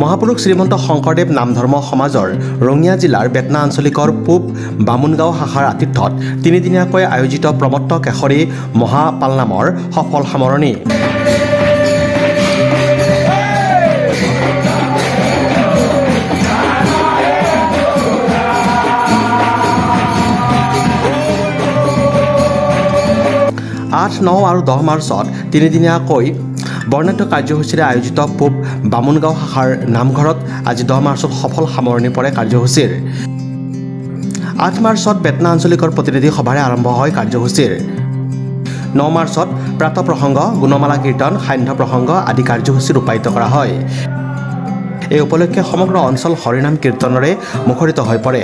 মহাপুৰুষ শ্ৰীমন্ত শংকৰদেৱ নাম ধৰ্ম সমাজৰ ৰঙিয়া জিলাৰ বেটনা আঞ্চলিকৰ পূব বামুণগাঁও শাখাৰ আতিথ্যত তিনিদিনীয়াকৈ আয়োজিত প্ৰমত্ত কেশৰী মহাপালনামৰ সফল সামৰণি। আঠ, 9 আৰু 10 মাৰ্চত তিনিদিনীয়াকৈ বৰ্ণাঢ্য কাৰ্যসূচীৰে আয়োজিত পূব বামুণগাঁও শাখাৰ নামঘৰত আজি 10 মাৰ্চত সফল সামৰণি পৰে কাৰ্যসূচীৰ। 8 মাৰ্চত বেটনা আঞ্চলিকৰ প্ৰতিনিধি সভাৰে আৰম্ভ হয় কাৰ্যসূচীৰ। 9 মাৰ্চত প্ৰাত প্ৰসংগ, গুণমালা কীৰ্তন, সান্ধ্য প্ৰসংগ আদি কাৰ্যসূচী ৰূপায়িত কৰা হয়। এই উপলক্ষে সমগ্ৰ অঞ্চল হৰিনাম কীৰ্তনেৰে মুখৰিত হৈ পৰে।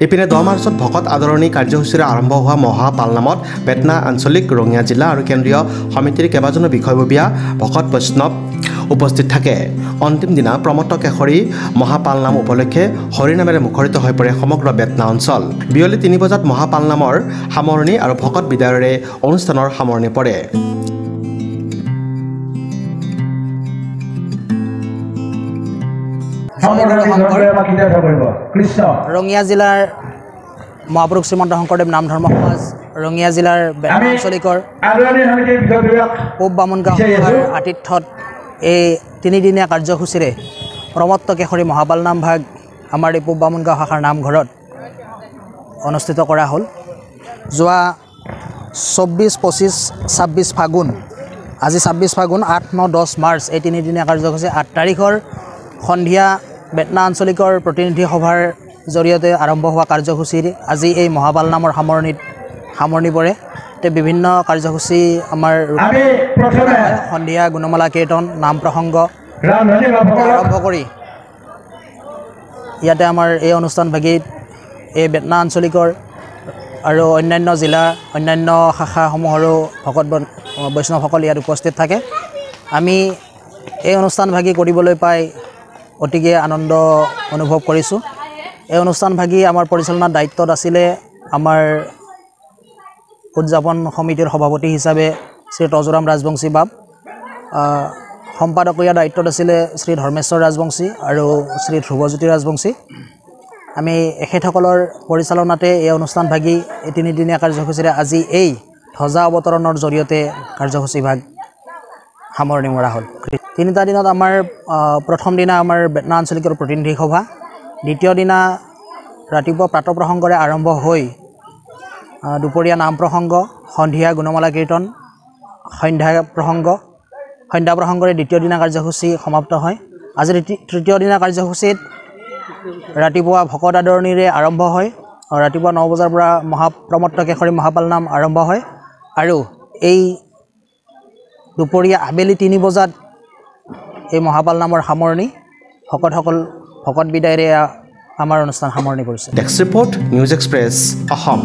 ইপিনে 10 মাৰ্চত ভকত আদৰণি কাৰ্যসূচীৰে আৰম্ভ হোৱা মহাপালনামত বেটনা আঞ্চলিক, ৰঙিয়া জিলা আৰু কেন্দ্ৰীয় সমিতিৰ কেইবাজনো বিষয়ববীয়া ভকত বৈষ্ণৱ উপস্থিত থাকে। অন্তিম দিনা প্ৰমত্ত কেশৰী মহাপালনাম উপলক্ষে হৰিনামেৰে মুখৰিত হৈ পৰে সমগ্ৰ বেটনা অঞ্চল। বিয়লি 3 বজাত মহাপালনামৰ সামৰণি আৰু ভকত বিদায়ৰে অনুষ্ঠানৰ সামৰণি পৰে। ৰঙিয়া জিলাৰ মহাপুৰুষ শ্ৰীমন্ত শংকৰদেৱ নাম ধৰ্ম সমাজ ৰঙিয়া জিলাৰ বেটনা আঞ্চলিকৰ পূব বামুণগাঁও শাখাৰ আতিথ্যত এই তিনিদিনীয়া কাৰ্যসূচীৰে প্ৰমত্ত কেশৰী মহাপালনাম ভাগ আমাৰ এই পূব বামুণগাঁও শাখাৰ নামঘৰত অনুষ্ঠিত কৰা হ'ল। যোৱা 24, 25, 26 ফাগুন, আজি 26 ফাগুন, 8, 9, 10 মাৰ্চ এই তিনিদিনীয়া কাৰ্যসূচী 8 তাৰিখৰ সন্ধিয়া বেটনা আঞ্চলিকৰ প্ৰতিনিধি সভাৰ জৰিয়তে আৰম্ভ হোৱা কাৰ্যসূচীৰ আজি এই মহাপালনামৰ সামৰণি পৰে। বিভিন্ন কাৰ্যসূচী আমাৰ সন্ধিয়া গুণমালা কীৰ্তন, নাম প্ৰসংগ আৰম্ভ কৰি ইয়াতে আমাৰ এই অনুষ্ঠানভাগী এই বেটনা আঞ্চলিকৰ আৰু অন্যান্য জিলা, অন্যান্য শাখাসমূহৰো ভকত বৈষ্ণৱসকল ইয়াত উপস্থিত থাকে। আমি এই অনুষ্ঠানভাগী কৰিবলৈ পাই অতিকে আনন্দ অনুভৱ কৰিছোঁ। এই অনুষ্ঠানভাগী আমাৰ পৰিচালনাৰ দায়িত্বত আছিলে আমাৰ উদযাপন সমিতিৰ সভাপতি হিচাপে শ্ৰী তজুৰাম ৰাজবংশী বাব, সম্পাদকীয় দায়িত্বত আছিলে শ্ৰী ধৰ্মেশ্বৰ ৰাজবংশী আৰু শ্ৰী ধ্ৰুৱজ্যোতি ৰাজবংশী। আমি এখেতসকলৰ পৰিচালনাতে এই অনুষ্ঠানভাগী এই তিনিদিনীয়া কাৰ্যসূচীৰে আজি এই ধ্বজা অৱতৰণৰ জৰিয়তে কাৰ্যসূচীভাগ সামৰণি মৰা হ'ল। 3টা দিনত আমাৰ প্ৰথম দিনা আমাৰ বেটনা আঞ্চলিকৰ প্ৰতিনিধি সভা, দ্বিতীয় দিনা ৰাতিপুৱা প্ৰাত প্ৰসংগৰে আৰম্ভ হৈ দুপৰীয়া নাম প্ৰসংগ, সন্ধিয়া গুণমালা কীৰ্তন, সন্ধ্যা প্ৰসংগৰে দ্বিতীয় দিনা কাৰ্যসূচী সমাপ্ত হয়। আজি তৃতীয় দিনা কাৰ্যসূচীত ৰাতিপুৱা ভকত আদৰণিৰে আৰম্ভ হয়। ৰাতিপুৱা 9 বজাৰ পৰা প্ৰমত্ত কেশৰী মহাপালনাম আৰম্ভ হয় আৰু এই দুপৰীয়া আবেলি 3 বজাত এই মহাপালনামৰ সামৰণি, ভকত বিদায়ৰে আমাৰ অনুষ্ঠান সামৰণি কৰিছে। Desk report, news express, Assam.